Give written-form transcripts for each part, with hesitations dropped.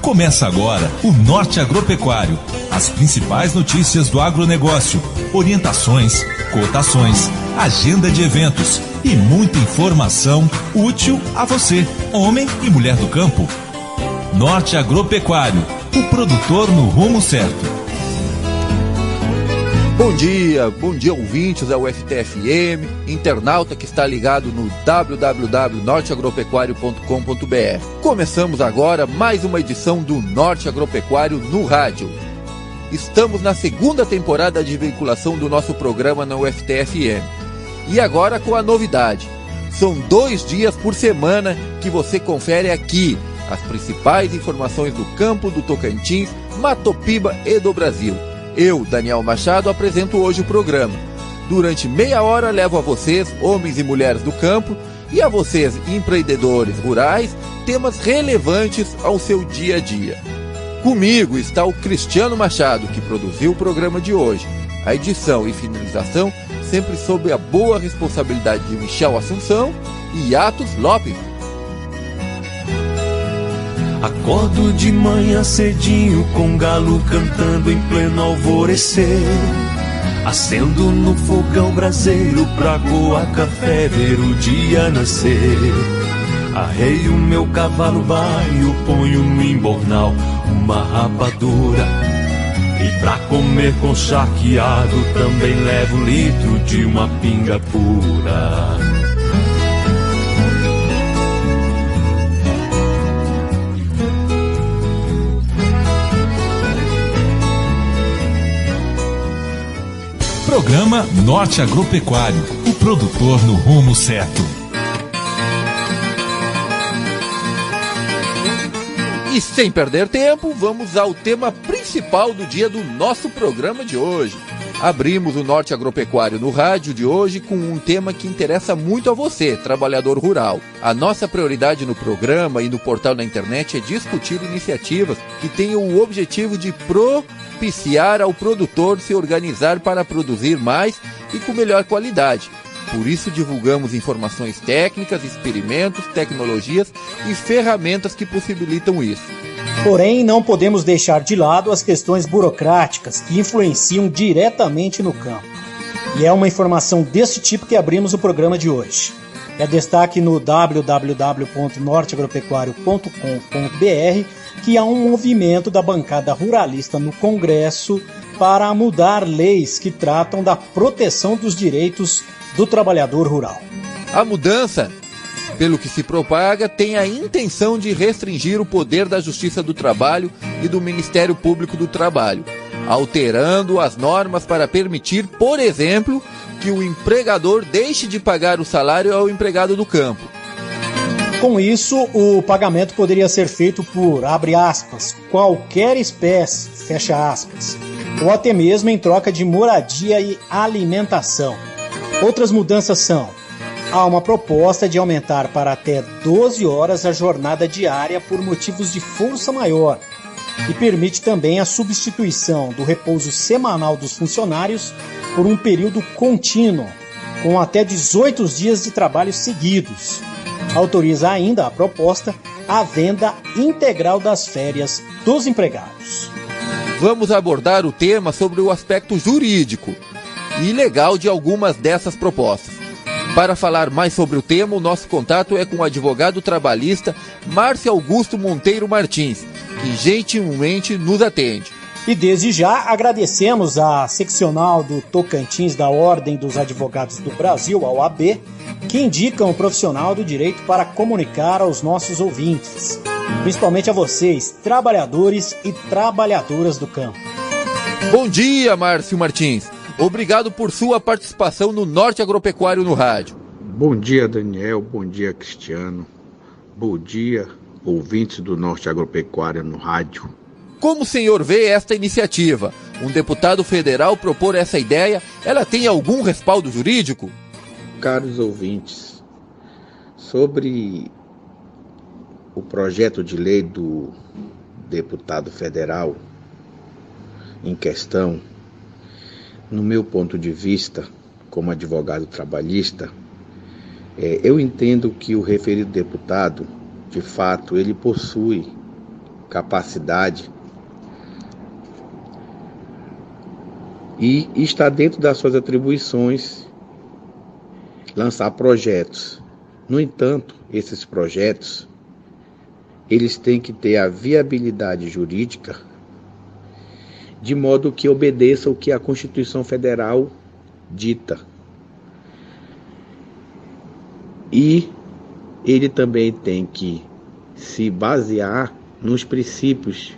Começa agora o Norte Agropecuário. As principais notícias do agronegócio, orientações, cotações, agenda de eventos e muita informação útil a você, homem e mulher do campo. Norte Agropecuário, o produtor no rumo certo. Bom dia ouvintes da UFT-FM, internauta que está ligado no www.norteagropequario.com.br. Começamos agora mais uma edição do Norte Agropecuário no rádio. Estamos na segunda temporada de veiculação do nosso programa na UFT-FM. E agora com a novidade. São 2 dias por semana que você confere aqui as principais informações do campo do Tocantins, Mato Piba e do Brasil. Eu, Daniel Machado, apresento hoje o programa. Durante meia hora levo a vocês, homens e mulheres do campo, e a vocês, empreendedores rurais, temas relevantes ao seu dia a dia. Comigo está o Cristiano Machado, que produziu o programa de hoje. A edição e finalização sempre sob a boa responsabilidade de Michel Assunção e Atos Lopes. Acordo de manhã cedinho com galo cantando em pleno alvorecer. Acendo no fogão braseiro pra coar café, ver o dia nascer. Arreio meu cavalo baio, ponho no embornal uma rapadura. E pra comer com charqueado também levo litro de uma pinga pura. Programa Norte Agropecuário, o produtor no rumo certo. E sem perder tempo, vamos ao tema principal do dia do nosso programa de hoje. Abrimos o Norte Agropecuário no rádio de hoje com um tema que interessa muito a você, trabalhador rural. A nossa prioridade no programa e no portal na internet é discutir iniciativas que tenham o objetivo de propiciar ao produtor se organizar para produzir mais e com melhor qualidade. Por isso divulgamos informações técnicas, experimentos, tecnologias e ferramentas que possibilitam isso. Porém, não podemos deixar de lado as questões burocráticas que influenciam diretamente no campo. E é uma informação desse tipo que abrimos o programa de hoje. É destaque no www.norteagropequario.com.br que há um movimento da bancada ruralista no Congresso para mudar leis que tratam da proteção dos direitos do trabalhador rural. A mudança, pelo que se propaga, tem a intenção de restringir o poder da Justiça do Trabalho e do Ministério Público do Trabalho, alterando as normas para permitir, por exemplo, que o empregador deixe de pagar o salário ao empregado do campo. Com isso, o pagamento poderia ser feito por, abre aspas, qualquer espécie, fecha aspas, ou até mesmo em troca de moradia e alimentação. Outras mudanças são: há uma proposta de aumentar para até 12 horas a jornada diária por motivos de força maior e permite também a substituição do repouso semanal dos funcionários por um período contínuo, com até 18 dias de trabalho seguidos. Autoriza ainda a proposta a venda integral das férias dos empregados. Vamos abordar o tema sobre o aspecto jurídico e legal de algumas dessas propostas. Para falar mais sobre o tema, o nosso contato é com o advogado trabalhista Márcio Augusto Monteiro Martins, que gentilmente nos atende. E desde já agradecemos à seccional do Tocantins da Ordem dos Advogados do Brasil, a OAB, que indica um profissional do direito para comunicar aos nossos ouvintes, principalmente a vocês, trabalhadores e trabalhadoras do campo. Bom dia, Márcio Martins. Obrigado por sua participação no Norte Agropecuário no rádio. Bom dia, Daniel. Bom dia, Cristiano. Bom dia, ouvintes do Norte Agropecuário no rádio. Como o senhor vê esta iniciativa? Um deputado federal propor essa ideia, ela tem algum respaldo jurídico? Caros ouvintes, sobre o projeto de lei do deputado federal em questão, no meu ponto de vista, como advogado trabalhista, eu entendo que o referido deputado, de fato, ele possui capacidade e está dentro das suas atribuições lançar projetos. No entanto, esses projetos, eles têm que ter a viabilidade jurídica de modo que obedeça o que a Constituição Federal dita. E ele também tem que se basear nos princípios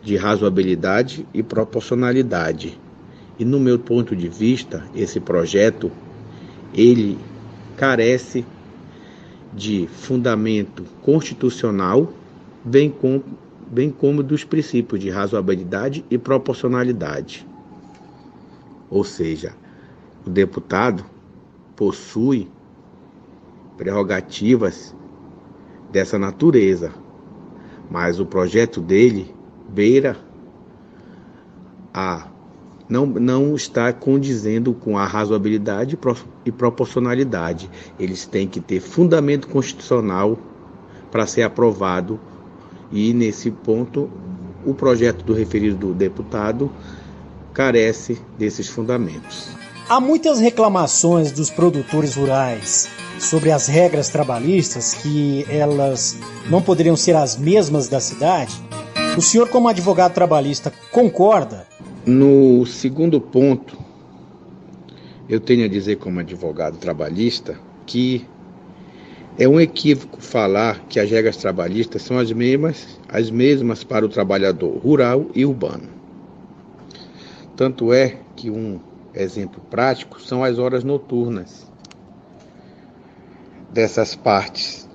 de razoabilidade e proporcionalidade. E no meu ponto de vista, esse projeto, ele carece de fundamento constitucional, bem como dos princípios de razoabilidade e proporcionalidade. Ou seja, o deputado possui prerrogativas dessa natureza, mas o projeto dele beira não está condizendo com a razoabilidade e proporcionalidade. Eles têm que ter fundamento constitucional para ser aprovado, e nesse ponto o projeto do referido deputado carece desses fundamentos. Há muitas reclamações dos produtores rurais sobre as regras trabalhistas, que elas não poderiam ser as mesmas da cidade. O senhor, como advogado trabalhista, concorda? No segundo ponto, eu tenho a dizer como advogado trabalhista que é um equívoco falar que as regras trabalhistas são as mesmas para o trabalhador rural e urbano. Tanto é que um exemplo prático são as horas noturnas dessas partes,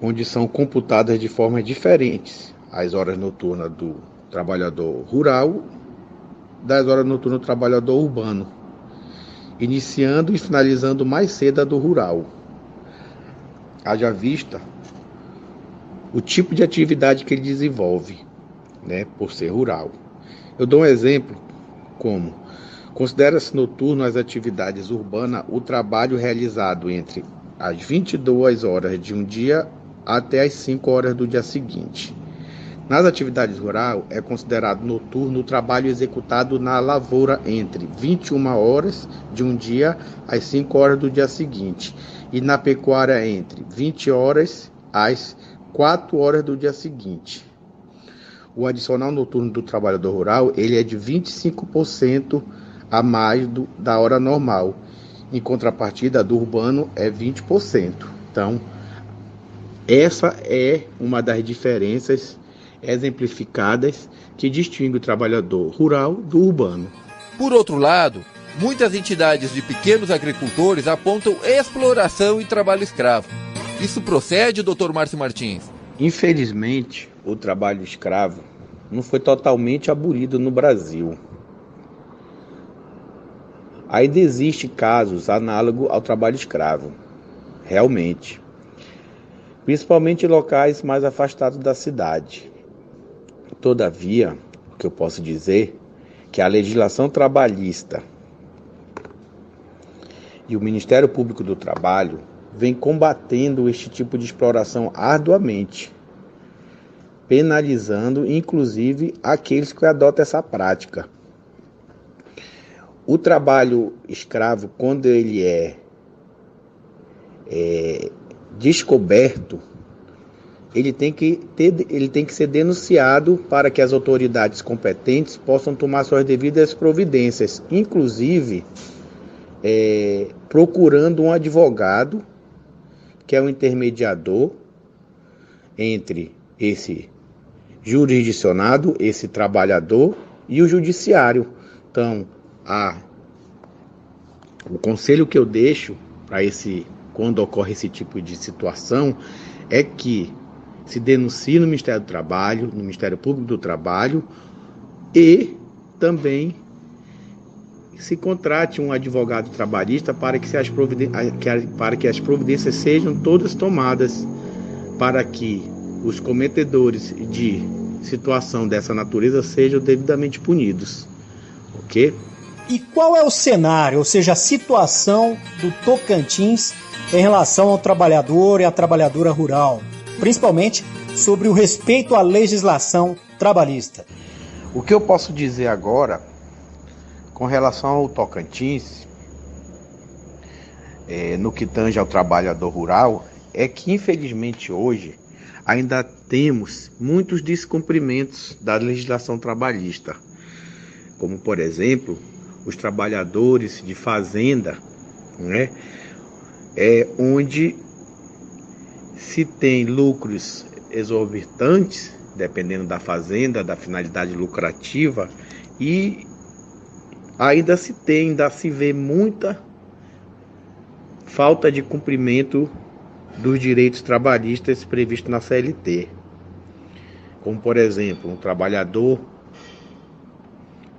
onde são computadas de formas diferentes as horas noturnas do trabalhador rural das horas noturnas do trabalhador urbano, iniciando e finalizando mais cedo a do rural. Haja vista o tipo de atividade que ele desenvolve, por ser rural. Eu dou um exemplo como considera-se noturno as atividades urbanas o trabalho realizado entre as 22 horas de um dia até as 5 horas do dia seguinte. Nas atividades rurais, é considerado noturno o trabalho executado na lavoura entre 21 horas de um dia às 5 horas do dia seguinte, e na pecuária entre 20 horas às 4 horas do dia seguinte. O adicional noturno do trabalhador rural, ele é de 25% a mais da hora normal. Em contrapartida, do urbano é 20%. Então, essa é uma das diferenças exemplificadas que distingue o trabalhador rural do urbano. Por outro lado, muitas entidades de pequenos agricultores apontam exploração e trabalho escravo. Isso procede, Dr. Márcio Martins? Infelizmente, o trabalho escravo não foi totalmente abolido no Brasil. Ainda existem casos análogos ao trabalho escravo, realmente, principalmente em locais mais afastados da cidade. Todavia, o que eu posso dizer é que a legislação trabalhista e o Ministério Público do Trabalho vem combatendo este tipo de exploração arduamente, penalizando inclusive aqueles que adotam essa prática. O trabalho escravo, quando ele é descoberto, ele tem que ser denunciado para que as autoridades competentes possam tomar suas devidas providências, inclusive procurando um advogado, que é um intermediador entre esse jurisdicionado, esse trabalhador e o judiciário. Então, o conselho que eu deixo para quando ocorre esse tipo de situação é que se denuncie no Ministério do Trabalho, no Ministério Público do Trabalho, e também se contrate um advogado trabalhista para que as providências sejam todas tomadas, para que os cometedores de situação dessa natureza sejam devidamente punidos. Ok? E qual é o cenário, ou seja, a situação do Tocantins em relação ao trabalhador e à trabalhadora rural, principalmente sobre o respeito à legislação trabalhista. O que eu posso dizer agora, com relação ao Tocantins, no que tange ao trabalhador rural, é que infelizmente hoje ainda temos muitos descumprimentos da legislação trabalhista, como por exemplo, os trabalhadores de fazenda, né, onde se tem lucros exorbitantes, dependendo da fazenda, da finalidade lucrativa, e ainda se vê muita falta de cumprimento dos direitos trabalhistas previstos na CLT. Como, por exemplo, um trabalhador,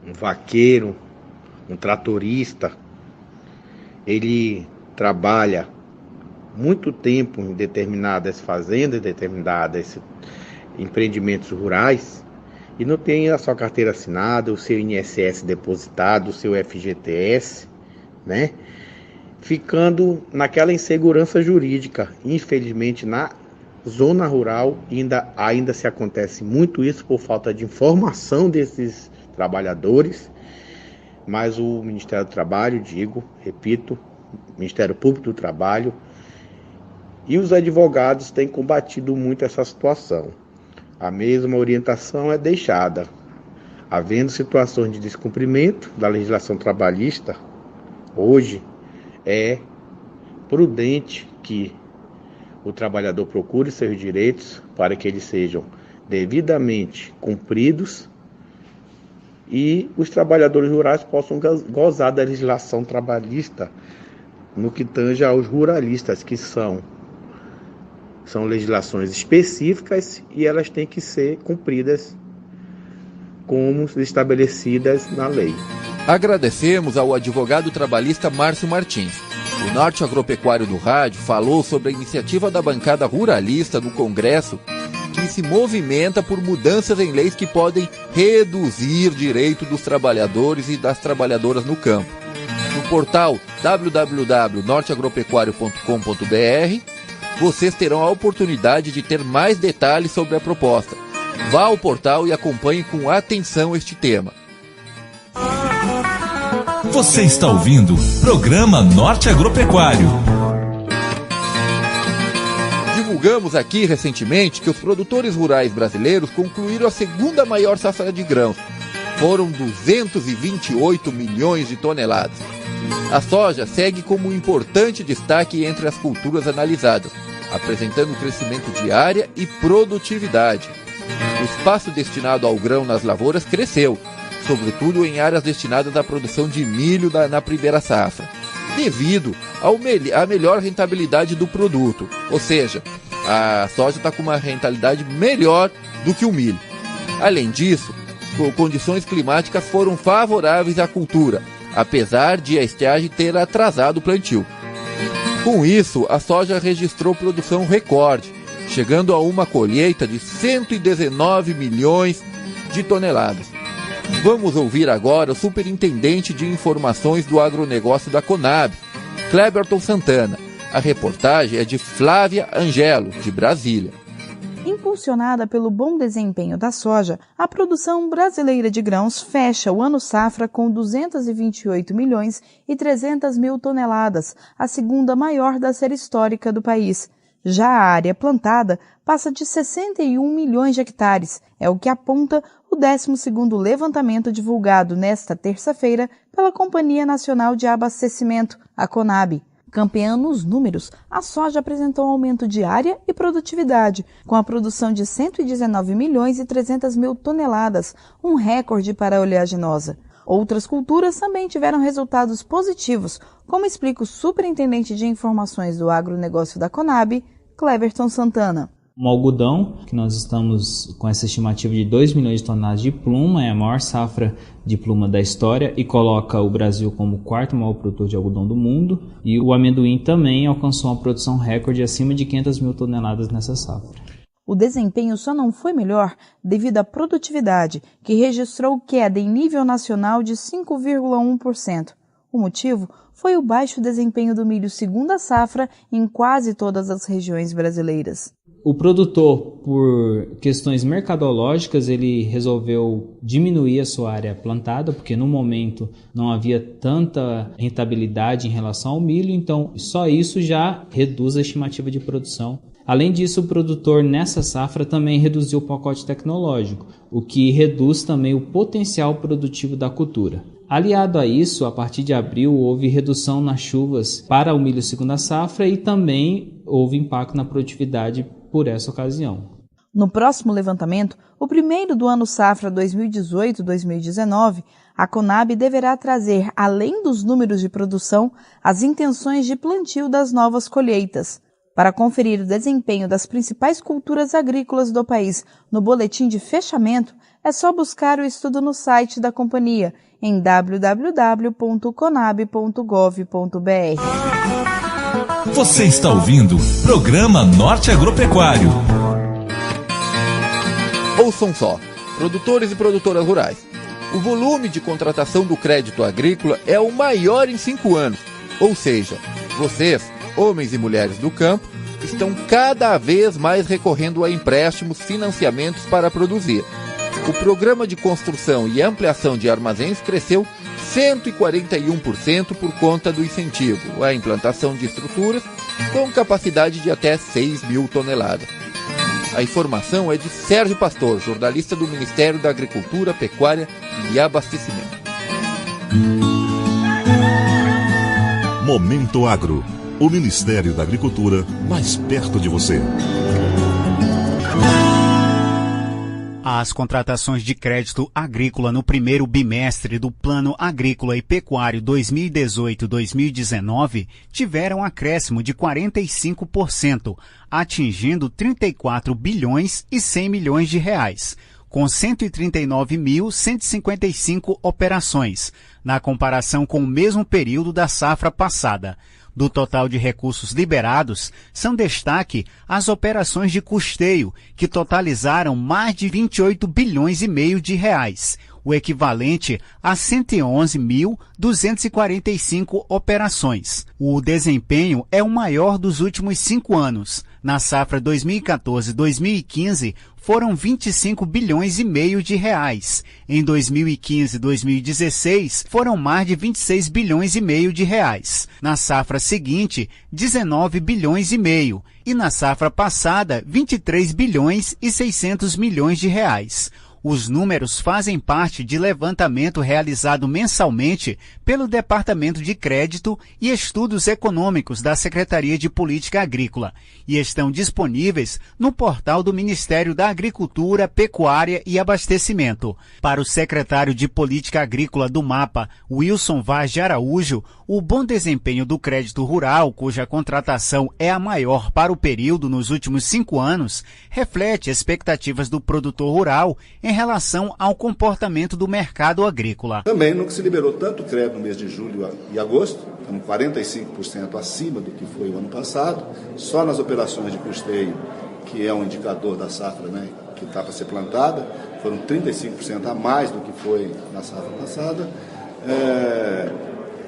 um vaqueiro, um tratorista, ele trabalha muito tempo em determinadas fazendas, determinados empreendimentos rurais, e não tem a sua carteira assinada, o seu INSS depositado, o seu FGTS, né? Ficando naquela insegurança jurídica. Infelizmente, na zona rural ainda se acontece muito isso por falta de informação desses trabalhadores, mas o Ministério do Trabalho, repito, Ministério Público do Trabalho e os advogados têm combatido muito essa situação. A mesma orientação é deixada. Havendo situações de descumprimento da legislação trabalhista, hoje é prudente que o trabalhador procure seus direitos para que eles sejam devidamente cumpridos e os trabalhadores rurais possam gozar da legislação trabalhista no que tange aos ruralistas, que são legislações específicas e elas têm que ser cumpridas como estabelecidas na lei. Agradecemos ao advogado trabalhista Márcio Martins. O Norte Agropecuário do Rádio falou sobre a iniciativa da bancada ruralista no Congresso, que se movimenta por mudanças em leis que podem reduzir direito dos trabalhadores e das trabalhadoras no campo. No portal www.norteagropecuario.com.br vocês terão a oportunidade de ter mais detalhes sobre a proposta. Vá ao portal e acompanhe com atenção este tema. Você está ouvindo o programa Norte Agropecuário. Divulgamos aqui recentemente que os produtores rurais brasileiros concluíram a segunda maior safra de grãos. Foram 228 milhões de toneladas. A soja segue como um importante destaque entre as culturas analisadas, apresentando crescimento de área e produtividade. O espaço destinado ao grão nas lavouras cresceu, sobretudo em áreas destinadas à produção de milho na primeira safra, devido à melhor rentabilidade do produto, ou seja, a soja está com uma rentabilidade melhor do que o milho. Além disso, condições climáticas foram favoráveis à cultura, apesar de a estiagem ter atrasado o plantio. Com isso, a soja registrou produção recorde, chegando a uma colheita de 119 milhões de toneladas. Vamos ouvir agora o superintendente de informações do agronegócio da Conab, Cleberton Santana. A reportagem é de Flávia Angelo, de Brasília. Impulsionada pelo bom desempenho da soja, a produção brasileira de grãos fecha o ano safra com 228 milhões e 300 mil toneladas, a segunda maior da série histórica do país. Já a área plantada passa de 61 milhões de hectares, é o que aponta o 12º levantamento divulgado nesta terça-feira pela Companhia Nacional de Abastecimento, a Conab. Campeã nos números, a soja apresentou um aumento de área e produtividade, com a produção de 119 milhões e 300 mil toneladas, um recorde para a oleaginosa. Outras culturas também tiveram resultados positivos, como explica o superintendente de informações do agronegócio da Conab, Cleberton Santana. O algodão, que nós estamos com essa estimativa de 2 milhões de toneladas de pluma, é a maior safra de pluma da história e coloca o Brasil como o quarto maior produtor de algodão do mundo. E o amendoim também alcançou uma produção recorde acima de 500 mil toneladas nessa safra. O desempenho só não foi melhor devido à produtividade, que registrou queda em nível nacional de 5,1%. O motivo foi o baixo desempenho do milho segunda safra em quase todas as regiões brasileiras. O produtor, por questões mercadológicas, ele resolveu diminuir a sua área plantada, porque no momento não havia tanta rentabilidade em relação ao milho, então só isso já reduz a estimativa de produção. Além disso, o produtor nessa safra também reduziu o pacote tecnológico, o que reduz também o potencial produtivo da cultura. Aliado a isso, a partir de abril houve redução nas chuvas para o milho segunda safra e também houve impacto na produtividade por essa ocasião. No próximo levantamento, o primeiro do ano safra 2018-2019, a Conab deverá trazer, além dos números de produção, as intenções de plantio das novas colheitas. Para conferir o desempenho das principais culturas agrícolas do país no boletim de fechamento, é só buscar o estudo no site da companhia, em www.conab.gov.br. Você está ouvindo Programa Norte Agropecuário. Ouçam só, produtores e produtoras rurais. O volume de contratação do crédito agrícola é o maior em 5 anos. Ou seja, vocês, homens e mulheres do campo, estão cada vez mais recorrendo a empréstimos, financiamentos para produzir. O programa de construção e ampliação de armazéns cresceu 141% por conta do incentivo à implantação de estruturas com capacidade de até 6 mil toneladas. A informação é de Sérgio Pastor, jornalista do Ministério da Agricultura, Pecuária e Abastecimento. Momento Agro, o Ministério da Agricultura mais perto de você. As contratações de crédito agrícola no primeiro bimestre do Plano Agrícola e Pecuário 2018-2019 tiveram acréscimo de 45%, atingindo 34 bilhões e 100 milhões de reais, com 139.155 operações, na comparação com o mesmo período da safra passada. Do total de recursos liberados, são destaque as operações de custeio, que totalizaram mais de 28 bilhões e meio de reais, o equivalente a 111.245 operações. O desempenho é o maior dos últimos 5 anos. Na safra 2014-2015, foram 25 bilhões e meio de reais. Em 2015-2016, foram mais de 26 bilhões e meio de reais. Na safra seguinte, 19 bilhões e meio. E na safra passada, 23 bilhões e 600 milhões de reais. Os números fazem parte de levantamento realizado mensalmente pelo Departamento de Crédito e Estudos Econômicos da Secretaria de Política Agrícola e estão disponíveis no portal do Ministério da Agricultura, Pecuária e Abastecimento. Para o secretário de Política Agrícola do MAPA, Wilson Vaz de Araújo, o bom desempenho do crédito rural, cuja contratação é a maior para o período nos últimos 5 anos, reflete expectativas do produtor rural em relação ao comportamento do mercado agrícola. Também nunca se liberou tanto crédito no mês de julho e agosto, estamos 45% acima do que foi o ano passado, só nas operações de custeio, que é um indicador da safra, né, que está para ser plantada, foram 35% a mais do que foi na safra passada.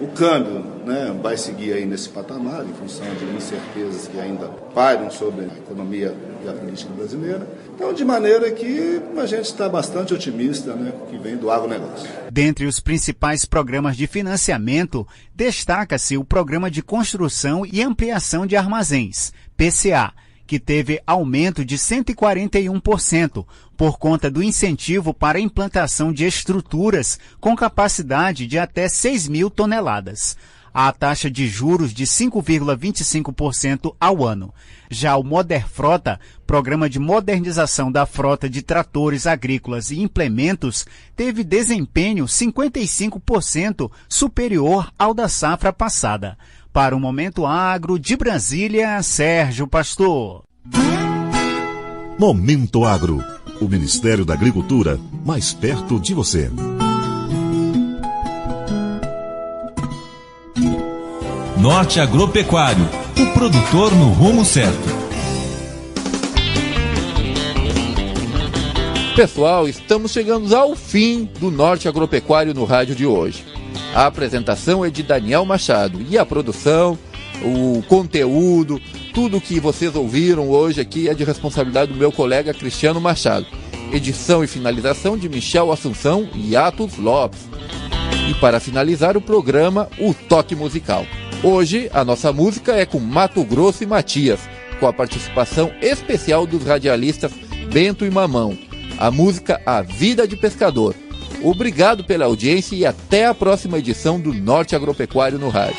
O câmbio, né, vai seguir aí nesse patamar, em função de incertezas que ainda pairam sobre a economia e a política brasileira. Então, de maneira que a gente está bastante otimista, né, que vem do agronegócio. Dentre os principais programas de financiamento, destaca-se o Programa de Construção e Ampliação de Armazéns, PCA, que teve aumento de 141% por conta do incentivo para a implantação de estruturas com capacidade de até 6 mil toneladas. A taxa de juros de 5,25% ao ano. Já o Moderfrota, programa de modernização da frota de tratores agrícolas e implementos, teve desempenho 55% superior ao da safra passada. Para o Momento Agro, de Brasília, Sérgio Pastor. Momento Agro, o Ministério da Agricultura mais perto de você. Norte Agropecuário, o produtor no rumo certo. Pessoal, estamos chegando ao fim do Norte Agropecuário no rádio de hoje. A apresentação é de Daniel Machado e a produção, o conteúdo, tudo que vocês ouviram hoje aqui é de responsabilidade do meu colega Cristiano Machado. Edição e finalização de Michel Assunção e Atos Lopes. E para finalizar o programa, o toque musical. Hoje, a nossa música é com Mato Grosso e Matias, com a participação especial dos radialistas Bento e Mamão. A música A Vida de Pescador. Obrigado pela audiência e até a próxima edição do Norte Agropecuário no Rádio.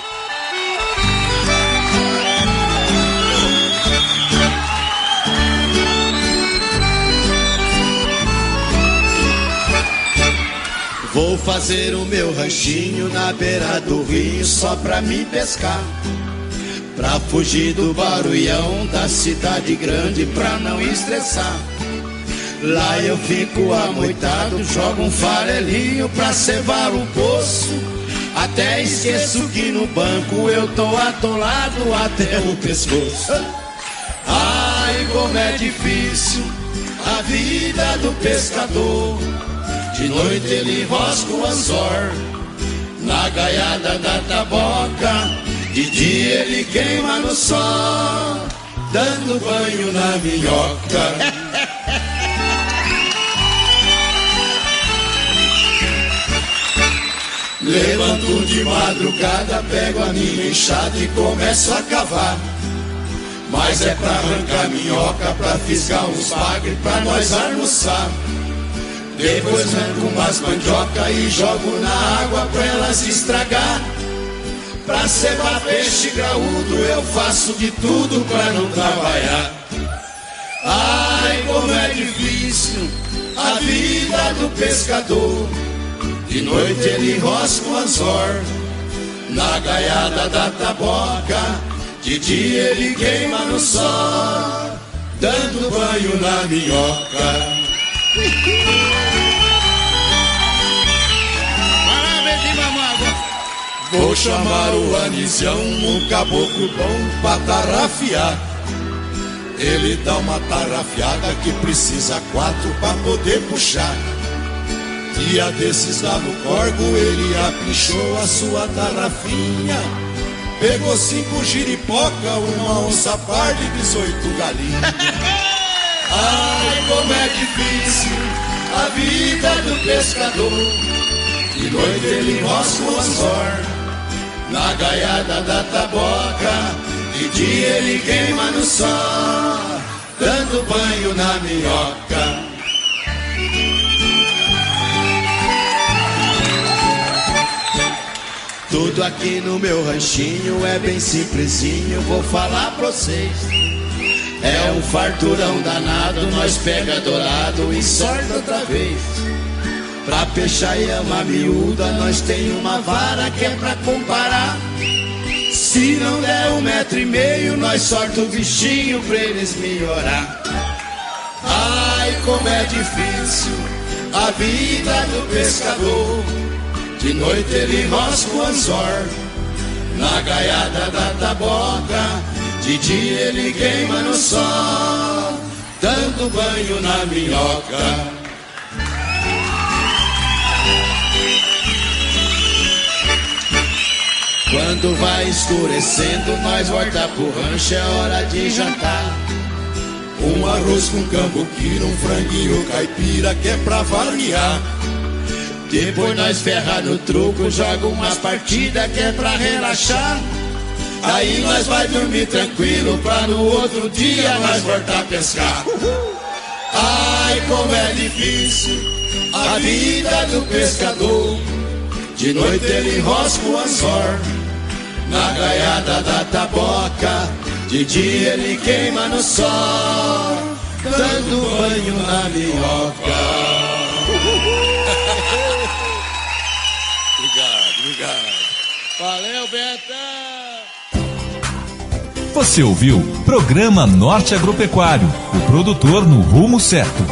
Vou fazer o meu ranchinho na beira do rio só pra me pescar, pra fugir do barulhão da cidade grande, pra não estressar. Lá eu fico amoitado, jogo um farelinho pra cevar o poço. Até esqueço que no banco eu tô atolado até o pescoço. Ai, como é difícil a vida do pescador. De noite ele rosca o anzor na gaiada da taboca. De dia ele queima no sol, dando banho na minhoca. Levanto de madrugada, pego a minha enxada e começo a cavar. Mas é pra arrancar minhoca, pra fisgar uns bagre, pra nós almoçar. Depois arranco umas mandioca e jogo na água pra elas estragar. Pra cebar peixe graúdo eu faço de tudo pra não trabalhar. Ai, como é difícil a vida do pescador. De noite ele rosca o anzor na gaiada da taboca. De dia ele queima no sol, dando banho na minhoca. Vou chamar o Anisião, um caboclo bom pra tarrafiar. Ele dá uma tarrafiada que precisa 4 pra poder puxar. Dia desses lá no corgo ele apinchou a sua tarrafinha. Pegou 5 giripoca, uma onça parda e 18 galinhas. Ai, como é difícil a vida do pescador. De noite ele rosca o anzor na gaiada da taboca. De dia ele queima no sol, dando banho na minhoca. Tudo aqui no meu ranchinho é bem simplesinho, vou falar pra vocês. É um farturão danado, nós pega dourado e sorte outra vez. Pra peixar e ama miúda, nós tem uma vara que é pra comparar. Se não der 1,5 metro, nós sorta o bichinho pra eles melhorar. Ai, como é difícil a vida do pescador. De noite ele rosca o anzor na gaiada da taboca. De dia ele queima no sol, dando banho na minhoca. Quando vai escurecendo, nós volta pro rancho, é hora de jantar. Um arroz com cambuquira, um franguinho caipira, que é pra variar. Depois nós ferra no truco, joga umas partidas, que é pra relaxar. Aí nós vai dormir tranquilo, pra no outro dia nós voltar a pescar. Ai, como é difícil a vida do pescador. De noite ele rosca o anzor na gaiada da taboca. De dia ele queima no sol, dando banho na minhoca. Obrigado. Valeu, Benta! Você ouviu Programa Norte Agropecuário, o produtor no rumo certo.